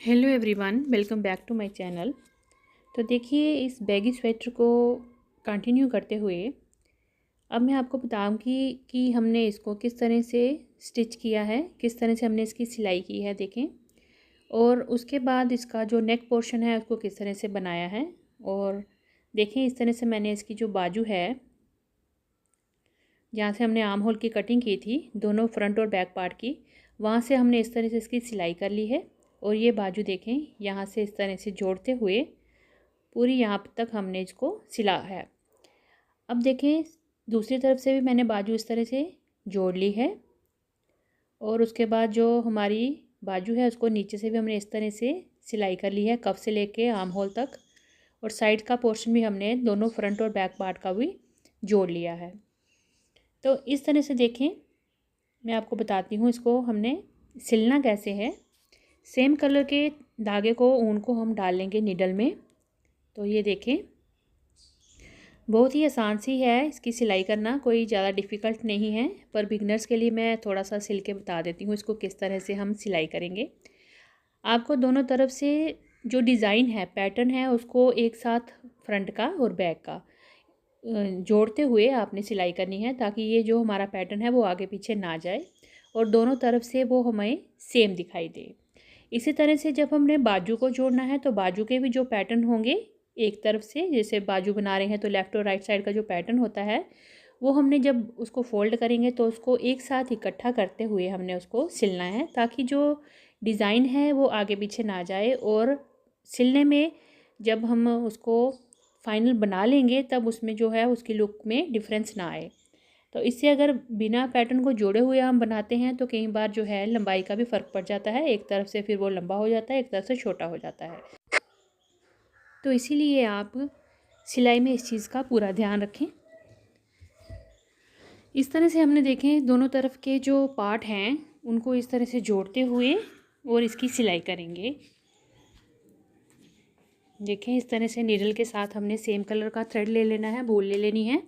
Hello everyone, welcome back to my channel. तो देखिए, इस बैगी स्वेटर को कंटिन्यू करते हुए अब मैं आपको बताऊंगी कि हमने इसको किस तरह से स्टिच किया है, किस तरह से हमने इसकी सिलाई की है देखें। और उसके बाद इसका जो नेक पोर्शन है उसको किस तरह से बनाया है। और देखें, इस तरह से मैंने इसकी जो बाजू है, जहाँ से हमने आर्म होल की कटिंग की थी, दोनों फ्रंट और बैक पार्ट की, वहाँ से हमने इस तरह से इसकी सिलाई कर ली है। और ये बाजू देखें, यहाँ से इस तरह से जोड़ते हुए पूरी यहाँ तक हमने इसको सिला है। अब देखें, दूसरी तरफ से भी मैंने बाजू इस तरह से जोड़ ली है। और उसके बाद जो हमारी बाजू है उसको नीचे से भी हमने इस तरह से सिलाई कर ली है, कफ से लेके आर्म होल तक। और साइड का पोर्शन भी हमने दोनों फ्रंट और बैक पार्ट का भी जोड़ लिया है। तो इस तरह से देखें, मैं आपको बताती हूँ इसको हमने सिलना कैसे है। सेम कलर के धागे को, ऊन को हम डाल लेंगे नीडल में। तो ये देखें, बहुत ही आसान सी है इसकी सिलाई करना, कोई ज़्यादा डिफ़िकल्ट नहीं है। पर बिगनर्स के लिए मैं थोड़ा सा सिल के बता देती हूँ इसको किस तरह से हम सिलाई करेंगे। आपको दोनों तरफ से जो डिज़ाइन है, पैटर्न है, उसको एक साथ फ्रंट का और बैक का जोड़ते हुए आपने सिलाई करनी है, ताकि ये जो हमारा पैटर्न है वो आगे पीछे ना जाए और दोनों तरफ से वो हमें सेम दिखाई दे। इसी तरह से जब हमने बाजू को जोड़ना है तो बाजू के भी जो पैटर्न होंगे, एक तरफ से जैसे बाजू बना रहे हैं तो लेफ़्ट और राइट साइड का जो पैटर्न होता है वो हमने जब उसको फोल्ड करेंगे तो उसको एक साथ इकट्ठा करते हुए हमने उसको सिलना है, ताकि जो डिज़ाइन है वो आगे पीछे ना जाए। और सिलने में जब हम उसको फाइनल बना लेंगे तब उसमें जो है उसकी लुक में डिफरेंस ना आए। तो इससे अगर बिना पैटर्न को जोड़े हुए हम बनाते हैं तो कई बार जो है लंबाई का भी फ़र्क पड़ जाता है, एक तरफ से फिर वो लंबा हो जाता है, एक तरफ से छोटा हो जाता है। तो इसीलिए आप सिलाई में इस चीज़ का पूरा ध्यान रखें। इस तरह से हमने देखें दोनों तरफ के जो पार्ट हैं उनको इस तरह से जोड़ते हुए और इसकी सिलाई करेंगे। देखें, इस तरह से नीडल के साथ हमने सेम कलर का थ्रेड ले लेना है, बूल ले लेनी है।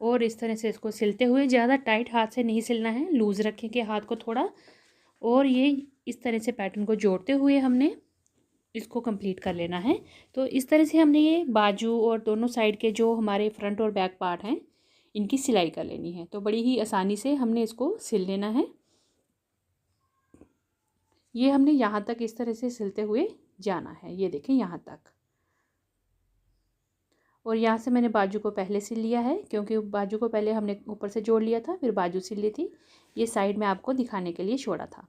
और इस तरह से इसको सिलते हुए, ज़्यादा टाइट हाथ से नहीं सिलना है, लूज़ रखेंगे हाथ को थोड़ा। और ये इस तरह से पैटर्न को जोड़ते हुए हमने इसको कंप्लीट कर लेना है। तो इस तरह से हमने ये बाजू और दोनों साइड के जो हमारे फ्रंट और बैक पार्ट हैं इनकी सिलाई कर लेनी है। तो बड़ी ही आसानी से हमने इसको सिल लेना है। ये हमने यहाँ तक इस तरह से सिलते हुए जाना है, ये देखें यहाँ तक। और यहाँ से मैंने बाजू को पहले सिल लिया है, क्योंकि बाजू को पहले हमने ऊपर से जोड़ लिया था, फिर बाजू सिल ली थी। ये साइड में आपको दिखाने के लिए छोड़ा था।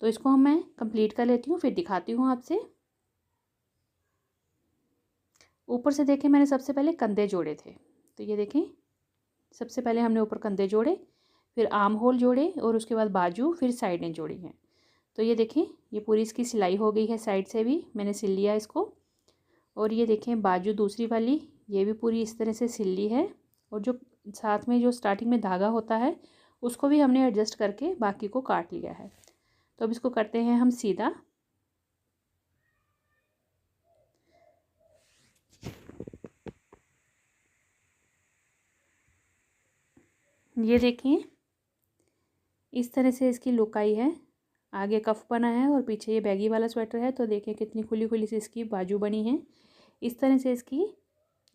तो इसको मैं कंप्लीट कर लेती हूँ, फिर दिखाती हूँ आपसे। ऊपर से देखें, मैंने सबसे पहले कंधे जोड़े थे। तो ये देखें, सबसे पहले हमने ऊपर कंधे जोड़े, फिर आर्म होल जोड़े और उसके बाद बाजू, फिर साइडें जोड़ी हैं। तो ये देखें, ये पूरी इसकी सिलाई हो गई है, साइड से भी मैंने सिल लिया इसको। और ये देखें बाजू दूसरी वाली, ये भी पूरी इस तरह से सिल ली है। और जो साथ में जो स्टार्टिंग में धागा होता है उसको भी हमने एडजस्ट करके बाकी को काट लिया है। तो अब इसको करते हैं हम सीधा। ये देखिए, इस तरह से इसकी लुक आई है। आगे कफ बना है और पीछे ये बैगी वाला स्वेटर है। तो देखिए कितनी खुली खुली सी इसकी बाजू बनी है। इस तरह से इसकी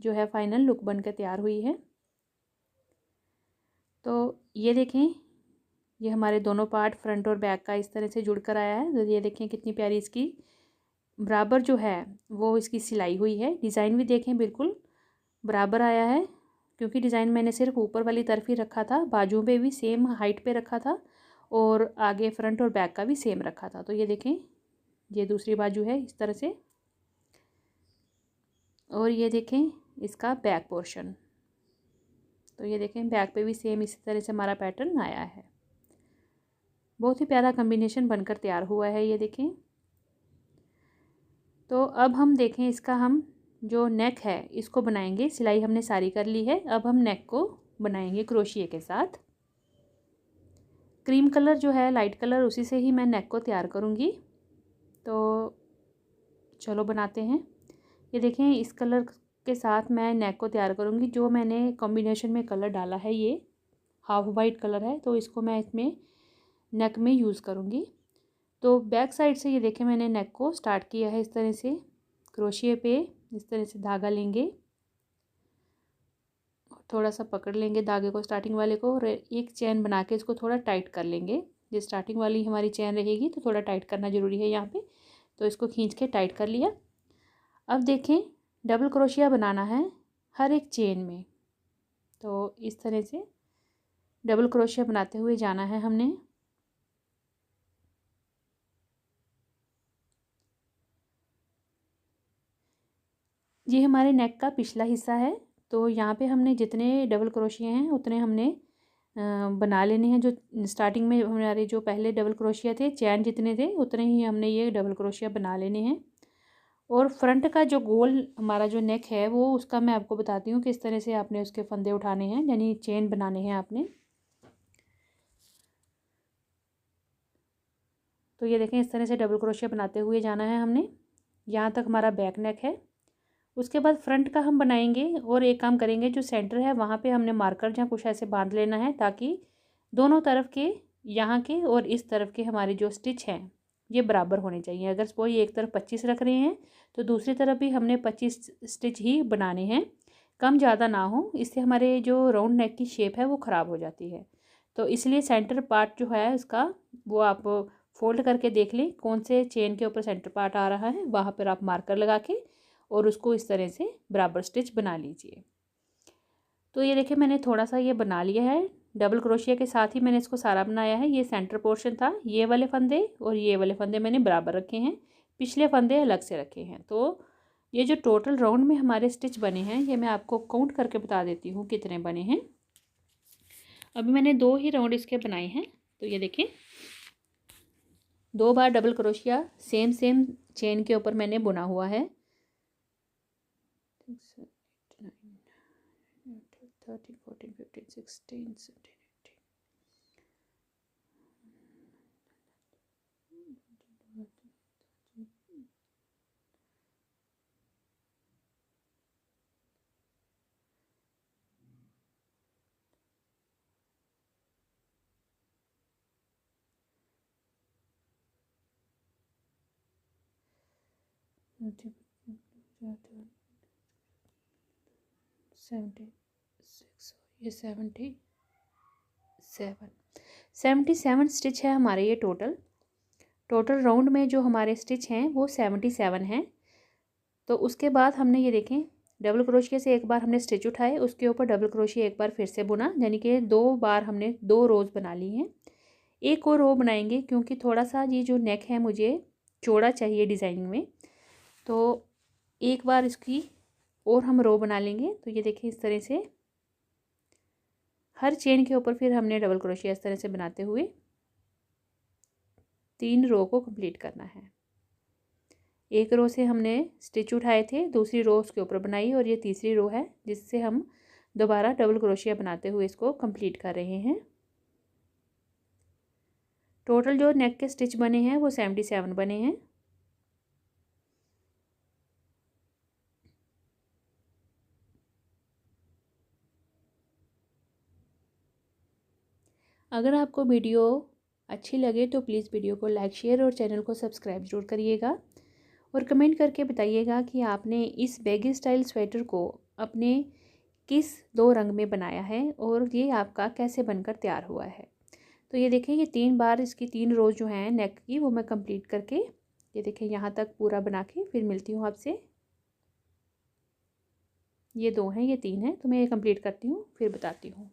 जो है फाइनल लुक बनकर तैयार हुई है। तो ये देखें, ये हमारे दोनों पार्ट फ्रंट और बैक का इस तरह से जुड़कर आया है। तो ये देखें कितनी प्यारी इसकी बराबर जो है वो इसकी सिलाई हुई है। डिज़ाइन भी देखें बिल्कुल बराबर आया है, क्योंकि डिज़ाइन मैंने सिर्फ ऊपर वाली तरफ ही रखा था, बाजू पे भी सेम हाइट पे रखा था और आगे फ्रंट और बैक का भी सेम रखा था। तो ये देखें, ये दूसरी बाजू है इस तरह से। और ये देखें इसका बैक पोर्शन। तो ये देखें बैक पे भी सेम इसी तरह से हमारा पैटर्न आया है। बहुत ही प्यारा कॉम्बिनेशन बनकर तैयार हुआ है, ये देखें। तो अब हम देखें इसका हम जो नेक है इसको बनाएंगे। सिलाई हमने सारी कर ली है, अब हम नेक को बनाएंगे क्रोशिए के साथ। क्रीम कलर जो है लाइट कलर, उसी से ही मैं नेक को तैयार करूँगी। तो चलो बनाते हैं। ये देखें, इस कलर के साथ मैं नेक को तैयार करूँगी। जो मैंने कॉम्बिनेशन में कलर डाला है ये हाफ वाइट कलर है, तो इसको मैं इसमें नेक में यूज़ करूँगी। तो बैक साइड से ये देखें मैंने नेक को स्टार्ट किया है इस तरह से, क्रोशिया पे इस तरह से धागा लेंगे, थोड़ा सा पकड़ लेंगे धागे को स्टार्टिंग वाले को, और एक चैन बना के इसको थोड़ा टाइट कर लेंगे। जो स्टार्टिंग वाली हमारी चैन रहेगी तो थोड़ा टाइट करना ज़रूरी है यहाँ पे, तो इसको खींच के टाइट कर लिया। अब देखें डबल क्रोशिया बनाना है हर एक चेन में, तो इस तरह से डबल क्रोशिया बनाते हुए जाना है हमने। ये हमारे नेक का पिछला हिस्सा है, तो यहाँ पे हमने जितने डबल क्रोशिया हैं उतने हमने बना लेने हैं। जो स्टार्टिंग में हमारे जो पहले डबल क्रोशिया थे, चैन जितने थे उतने ही हमने ये डबल क्रोशिया बना लेने हैं। और फ्रंट का जो गोल हमारा जो नेक है वो उसका मैं आपको बताती हूँ किस तरह से आपने उसके फंदे उठाने हैं, यानी चेन बनाने हैं आपने। तो ये देखें इस तरह से डबल क्रोशिया बनाते हुए जाना है हमने, यहाँ तक हमारा बैक नेक है। उसके बाद फ्रंट का हम बनाएंगे, और एक काम करेंगे जो सेंटर है वहाँ पे हमने मार्कर जहाँ कुछ ऐसे बांध लेना है, ताकि दोनों तरफ के, यहाँ के और इस तरफ के हमारे जो स्टिच हैं ये बराबर होने चाहिए। अगर सपोज एक तरफ 25 रख रहे हैं तो दूसरी तरफ भी हमने 25 स्टिच ही बनाने हैं, कम ज़्यादा ना हो, इससे हमारे जो राउंड नेक की शेप है वो ख़राब हो जाती है। तो इसलिए सेंटर पार्ट जो है उसका वो आप फोल्ड करके देख लें कौन से चेन के ऊपर सेंटर पार्ट आ रहा है, वहाँ पर आप मार्कर लगा के और उसको इस तरह से बराबर स्टिच बना लीजिए। तो ये देखिए मैंने थोड़ा सा ये बना लिया है, डबल क्रोशिया के साथ ही मैंने इसको सारा बनाया है। ये सेंटर पोर्शन था, ये वाले फंदे और ये वाले फंदे मैंने बराबर रखे हैं, पिछले फंदे अलग से रखे हैं। तो ये जो टोटल राउंड में हमारे स्टिच बने हैं ये मैं आपको काउंट करके बता देती हूँ कितने बने हैं। अभी मैंने 2 ही राउंड इसके बनाए हैं, तो ये देखें 2 बार डबल क्रोशिया सेम चेन के ऊपर मैंने बुना हुआ है। 13, 14, 15, 16, 17, 18, 76, ये 77 स्टिच है हमारे। ये टोटल राउंड में जो हमारे स्टिच हैं वो 77 हैं। तो उसके बाद हमने ये देखें डबल क्रोशिया से एक बार हमने स्टिच उठाए, उसके ऊपर डबल क्रोशिया एक बार फिर से बुना, यानी कि 2 बार हमने 2 रोज़ बना ली हैं। एक और रो बनाएंगे क्योंकि थोड़ा सा ये जो नेक है मुझे चौड़ा चाहिए डिज़ाइनिंग में, तो एक बार इसकी और हम रो बना लेंगे। तो ये देखिए इस तरह से हर चेन के ऊपर फिर हमने डबल क्रोशिया इस तरह से बनाते हुए 3 रो को कंप्लीट करना है। एक रो से हमने स्टिच उठाए थे, दूसरी रो उसके ऊपर बनाई, और ये तीसरी रो है जिससे हम दोबारा डबल क्रोशिया बनाते हुए इसको कंप्लीट कर रहे हैं। टोटल जो नेक के स्टिच बने हैं वो 77 बने हैं। अगर आपको वीडियो अच्छी लगे तो प्लीज़ वीडियो को लाइक शेयर और चैनल को सब्सक्राइब जरूर करिएगा, और कमेंट करके बताइएगा कि आपने इस बैगी स्टाइल स्वेटर को अपने किस 2 रंग में बनाया है और ये आपका कैसे बनकर तैयार हुआ है। तो ये देखें ये 3 बार इसकी 3 रोज़ जो हैं नेक की वो मैं कंप्लीट करके, ये देखें यहाँ तक पूरा बना के फिर मिलती हूँ आपसे। ये 2 हैं, ये 3 हैं, तो मैं ये कंप्लीट करती हूँ फिर बताती हूँ।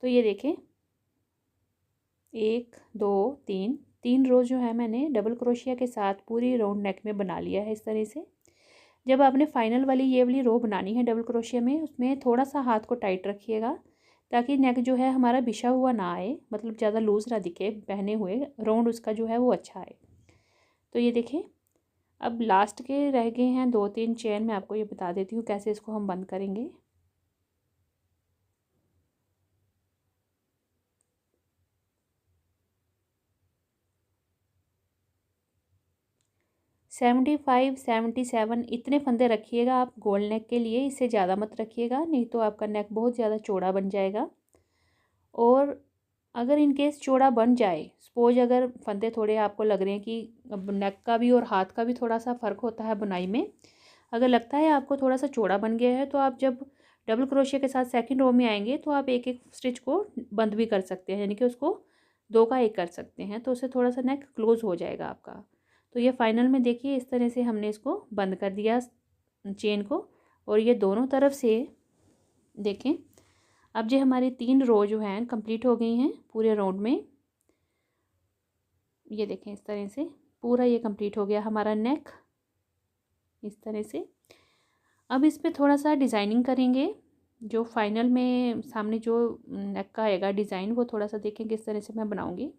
तो ये देखें 1 2 3 रोज़ जो है मैंने डबल क्रोशिया के साथ पूरी राउंड नेक में बना लिया है इस तरह से। जब आपने फाइनल वाली ये वाली रो बनानी है डबल क्रोशिया में, उसमें थोड़ा सा हाथ को टाइट रखिएगा ताकि नेक जो है हमारा बिछा हुआ ना आए, मतलब ज़्यादा लूज़ ना दिखे, पहने हुए राउंड उसका जो है वो अच्छा आए। तो ये देखें अब लास्ट के रह गए हैं 2-3 चेन, मैं आपको ये बता देती हूँ कैसे इसको हम बंद करेंगे। सेवेंटी 77 इतने फंदे रखिएगा आप गोल नेक के लिए, इससे ज़्यादा मत रखिएगा, नहीं तो आपका नेक बहुत ज़्यादा चौड़ा बन जाएगा। और अगर इन केस चौड़ा बन जाए, सपोज अगर फंदे थोड़े आपको लग रहे हैं कि अब नेक का भी और हाथ का भी थोड़ा सा फ़र्क होता है बुनाई में, अगर लगता है आपको थोड़ा सा चौड़ा बन गया है तो आप जब डबल क्रोशिया के साथ सेकंड रो में आएंगे तो आप एक एक स्टिच को बंद भी कर सकते हैं, यानी कि उसको दो का एक कर सकते हैं, तो उससे थोड़ा सा नेक क्लोज हो जाएगा आपका। तो ये फाइनल में देखिए इस तरह से हमने इसको बंद कर दिया चेन को, और ये दोनों तरफ से देखें। अब जो हमारी 3 रो जो हैं कंप्लीट हो गई हैं पूरे राउंड में। ये देखें इस तरह से पूरा ये कंप्लीट हो गया हमारा नेक इस तरह से। अब इस पे थोड़ा सा डिज़ाइनिंग करेंगे, जो फाइनल में सामने जो नेक का आएगा डिज़ाइन वो थोड़ा सा देखें किस तरह से मैं बनाऊंगी।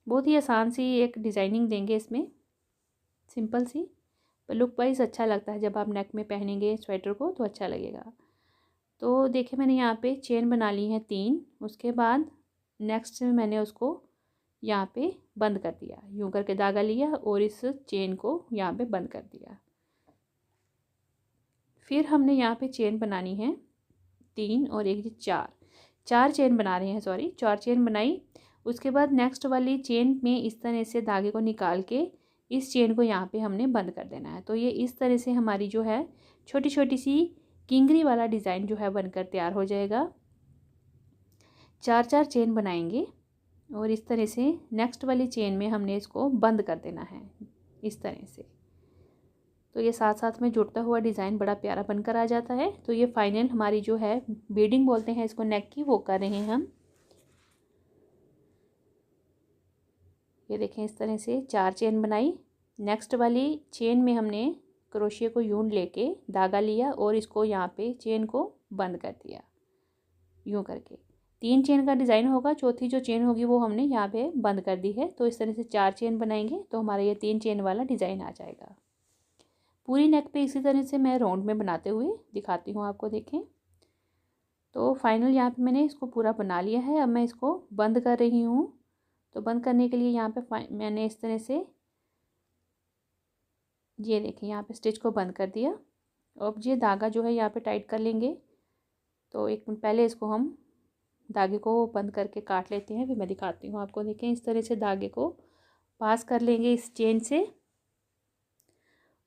बहुत ही आसान सी एक डिज़ाइनिंग देंगे इसमें, सिंपल सी, पर लुक वाइज अच्छा लगता है जब आप नेक में पहनेंगे स्वेटर को तो अच्छा लगेगा। तो देखिए मैंने यहाँ पे चेन बना ली है 3, उसके बाद नेक्स्ट में मैंने उसको यहाँ पे बंद कर दिया, यूँ करके धागा लिया और इस चेन को यहाँ पे बंद कर दिया। फिर हमने यहाँ पे चेन बनानी है 3 और एक 4 चेन बना रहे हैं, सॉरी 4 चेन बनाई। उसके बाद नेक्स्ट वाली चेन में इस तरह से धागे को निकाल के इस चेन को यहाँ पे हमने बंद कर देना है। तो ये इस तरह से हमारी जो है छोटी छोटी सी किंगरी वाला डिज़ाइन जो है बनकर तैयार हो जाएगा। 4 चेन बनाएंगे और इस तरह से नेक्स्ट वाली चेन में हमने इसको बंद कर देना है इस तरह से। तो ये साथ साथ में जुड़ता हुआ डिज़ाइन बड़ा प्यारा बनकर आ जाता है। तो ये फाइनल हमारी जो है बीडिंग बोलते हैं इसको नेक की, वो कर रहे हैं हम। ये देखें इस तरह से 4 चेन बनाई, नेक्स्ट वाली चेन में हमने क्रोशिया को यूं लेके धागा लिया और इसको यहाँ पे चेन को बंद कर दिया यूं करके। 3 चेन का डिज़ाइन होगा, चौथी जो चेन होगी वो हमने यहाँ पे बंद कर दी है। तो इस तरह से 4 चेन बनाएंगे तो हमारा ये 3 चेन वाला डिज़ाइन आ जाएगा। पूरी नेक पे इसी तरह से मैं राउंड में बनाते हुए दिखाती हूँ आपको, देखें। तो फाइनल यहाँ पे मैंने इसको पूरा बना लिया है। अब मैं इसको बंद कर रही हूँ। तो बंद करने के लिए यहाँ पे मैंने इस तरह से ये देखिए यहाँ पे स्टिच को बंद कर दिया। अब ये धागा जो है यहाँ पे टाइट कर लेंगे। तो एक मिनट पहले इसको हम धागे को बंद करके काट लेते हैं, फिर मैं दिखाती हूँ आपको। देखें इस तरह से धागे को पास कर लेंगे इस चेन से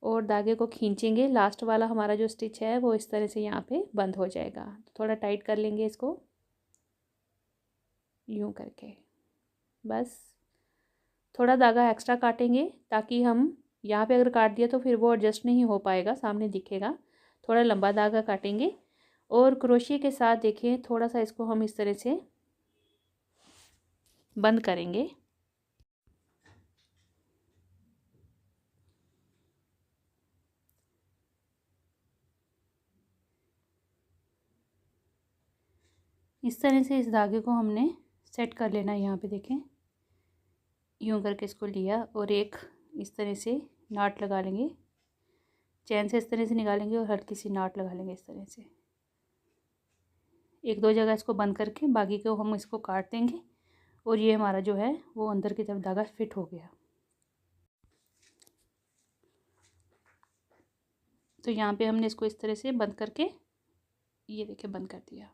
और धागे को खींचेंगे। लास्ट वाला हमारा जो स्टिच है वो इस तरह से यहाँ पे बंद हो जाएगा। तो थोड़ा टाइट कर लेंगे इसको यूँ करके, बस थोड़ा धागा एक्स्ट्रा काटेंगे ताकि हम यहाँ पे अगर काट दिया तो फिर वो एडजस्ट नहीं हो पाएगा, सामने दिखेगा। थोड़ा लंबा धागा काटेंगे और क्रोशिया के साथ देखें थोड़ा सा इसको हम इस तरह से बंद करेंगे। इस तरह से इस धागे को हमने सेट कर लेना है। यहाँ पे देखें यूँ करके इसको लिया और एक इस तरह से नाट लगा लेंगे, चैन से इस तरह से निकालेंगे और हल्की सी नाट लगा लेंगे इस तरह से। एक दो जगह इसको बंद करके बाकी को हम इसको काट देंगे और ये हमारा जो है वो अंदर की तरफ धागा फिट हो गया। तो यहाँ पे हमने इसको इस तरह से बंद करके ये देखिए बंद कर दिया।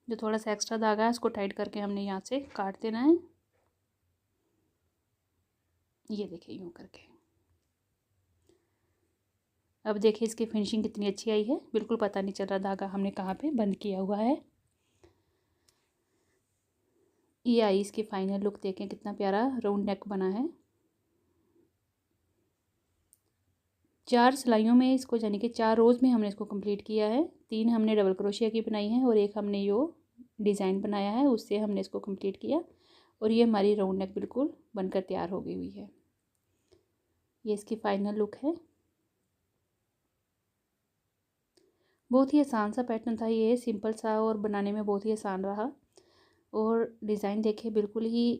जो थोड़ा सा एक्स्ट्रा धागा है उसको टाइट करके हमने यहाँ से काट देना है। ये देखिए यूँ करके। अब देखिए इसकी फिनिशिंग कितनी अच्छी आई है, बिल्कुल पता नहीं चल रहा धागा हमने कहाँ पे बंद किया हुआ है। ये आई इसकी फाइनल लुक, देखें कितना प्यारा राउंड नेक बना है। 4 सिलाइयों में इसको यानी कि 4 रोज़ में हमने इसको कंप्लीट किया है। 3 हमने डबल क्रोशिया की बनाई है और एक हमने यो डिज़ाइन बनाया है, उससे हमने इसको कंप्लीट किया। और ये हमारी राउंड नेक बिल्कुल बनकर तैयार हो गई हुई है। ये इसकी फाइनल लुक है। बहुत ही आसान सा पैटर्न था ये, सिंपल सा, और बनाने में बहुत ही आसान रहा। और डिज़ाइन देखिए बिल्कुल ही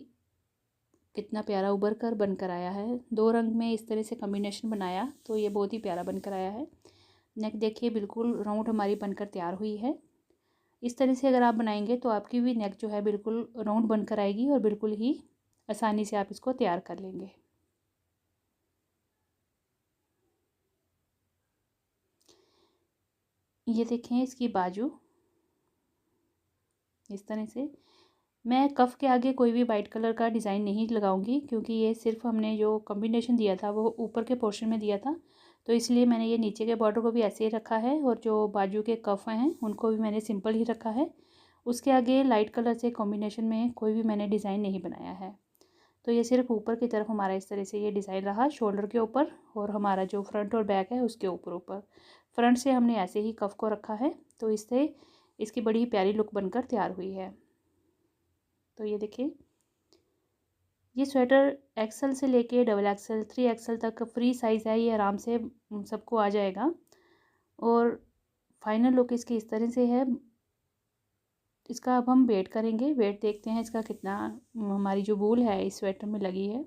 कितना प्यारा उभर कर बनकर आया है। 2 रंग में इस तरह से कॉम्बिनेशन बनाया तो ये बहुत ही प्यारा बनकर आया है। नेक देखिए बिल्कुल राउंड हमारी बनकर तैयार हुई है। इस तरह से अगर आप बनाएंगे तो आपकी भी नेक जो है बिल्कुल राउंड बनकर आएगी और बिल्कुल ही आसानी से आप इसको तैयार कर लेंगे। ये देखें इसकी बाजू इस तरह से। मैं कफ़ के आगे कोई भी वाइट कलर का डिज़ाइन नहीं लगाऊंगी, क्योंकि ये सिर्फ हमने जो कॉम्बिनेशन दिया था वो ऊपर के पोर्शन में दिया था, तो इसलिए मैंने ये नीचे के बॉर्डर को भी ऐसे ही रखा है और जो बाजू के कफ़ हैं उनको भी मैंने सिंपल ही रखा है। उसके आगे लाइट कलर से कॉम्बिनेशन में कोई भी मैंने डिज़ाइन नहीं बनाया है। तो ये सिर्फ ऊपर की तरफ हमारा इस तरह से ये डिज़ाइन रहा शोल्डर के ऊपर, और हमारा जो फ्रंट और बैक है उसके ऊपर ऊपर फ्रंट से हमने ऐसे ही कफ़ को रखा है, तो इससे इसकी बड़ी प्यारी लुक बनकर तैयार हुई है। तो ये देखिए, ये स्वेटर एक्सेल से लेके डबल एक्सेल 3 एक्सेल तक फ्री साइज़ है, ये आराम से सबको आ जाएगा। और फाइनल लुक इसकी इस तरह से है। इसका अब हम वेट करेंगे, वेट देखते हैं इसका कितना हमारी जो वूल है इस स्वेटर में लगी है।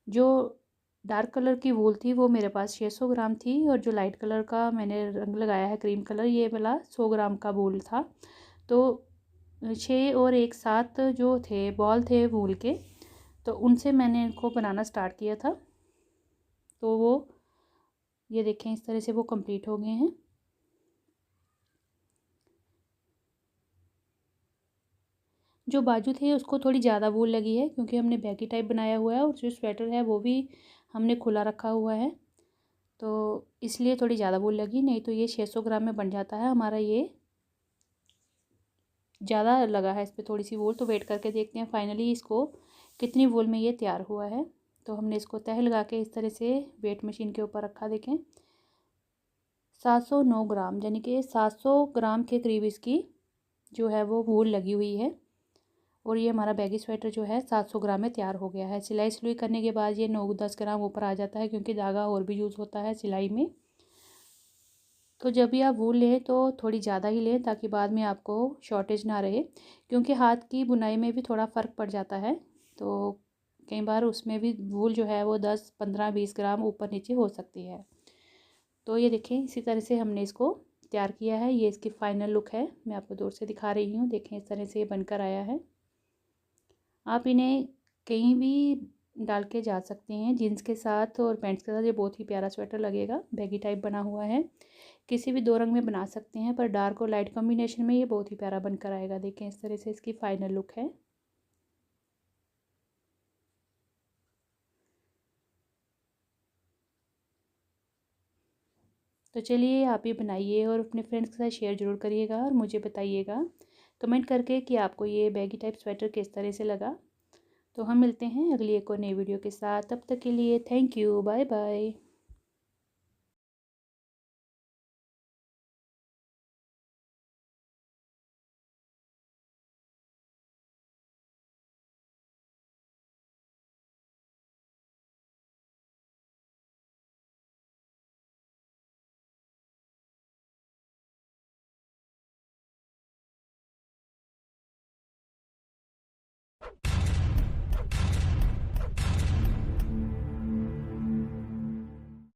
जो डार्क कलर की वूल थी वो मेरे पास 600 ग्राम थी, और जो लाइट कलर का मैंने रंग लगाया है क्रीम कलर, ये वाला 100 ग्राम का वूल था। तो 6 और 1 7 जो थे बॉल थे वूल के, तो उनसे मैंने इनको बनाना स्टार्ट किया था। तो वो ये देखें इस तरह से वो कंप्लीट हो गए हैं। जो बाजू थे उसको थोड़ी ज़्यादा वूल लगी है, क्योंकि हमने बैगी टाइप बनाया हुआ है और जो स्वेटर है वो भी हमने खुला रखा हुआ है, तो इसलिए थोड़ी ज़्यादा वूल लगी। नहीं तो ये 600 ग्राम में बन जाता है हमारा, ये ज़्यादा लगा है इस पर थोड़ी सी वूल। तो वेट करके देखते हैं फाइनली इसको कितनी वूल में ये तैयार हुआ है। तो हमने इसको तह लगा के इस तरह से वेट मशीन के ऊपर रखा। देखें 709 ग्राम, यानी कि 700 ग्राम के करीब इसकी जो है वो वूल लगी हुई है। और ये हमारा बैगी स्वेटर जो है 700 ग्राम में तैयार हो गया है। सिलाई सुलाई करने के बाद ये 9-10 ग्राम ऊपर आ जाता है, क्योंकि धागा और भी यूज़ होता है सिलाई में। तो जब भी आप वूल लें तो थोड़ी ज़्यादा ही लें, ताकि बाद में आपको शॉर्टेज ना रहे, क्योंकि हाथ की बुनाई में भी थोड़ा फ़र्क पड़ जाता है। तो कई बार उसमें भी वूल जो है वो 10-15-20 ग्राम ऊपर नीचे हो सकती है। तो ये देखें इसी तरह से हमने इसको तैयार किया है। ये इसकी फ़ाइनल लुक है, मैं आपको दूर से दिखा रही हूँ। देखें इस तरह से ये बनकर आया है। आप इन्हें कहीं भी डाल के जा सकते हैं, जीन्स के साथ और पैंट्स के साथ। ये बहुत ही प्यारा स्वेटर लगेगा, बैगी टाइप बना हुआ है। किसी भी 2 रंग में बना सकते हैं, पर डार्क और लाइट कॉम्बिनेशन में ये बहुत ही प्यारा बनकर आएगा। देखें इस तरह से इसकी फ़ाइनल लुक है। तो चलिए आप ये बनाइए और अपने फ्रेंड्स के साथ शेयर ज़रूर करिएगा, और मुझे बताइएगा कमेंट करके कि आपको ये बैगी टाइप स्वेटर किस तरह से लगा। तो हम मिलते हैं अगली एक और नई वीडियो के साथ, तब तक के लिए थैंक यू, बाय बाय।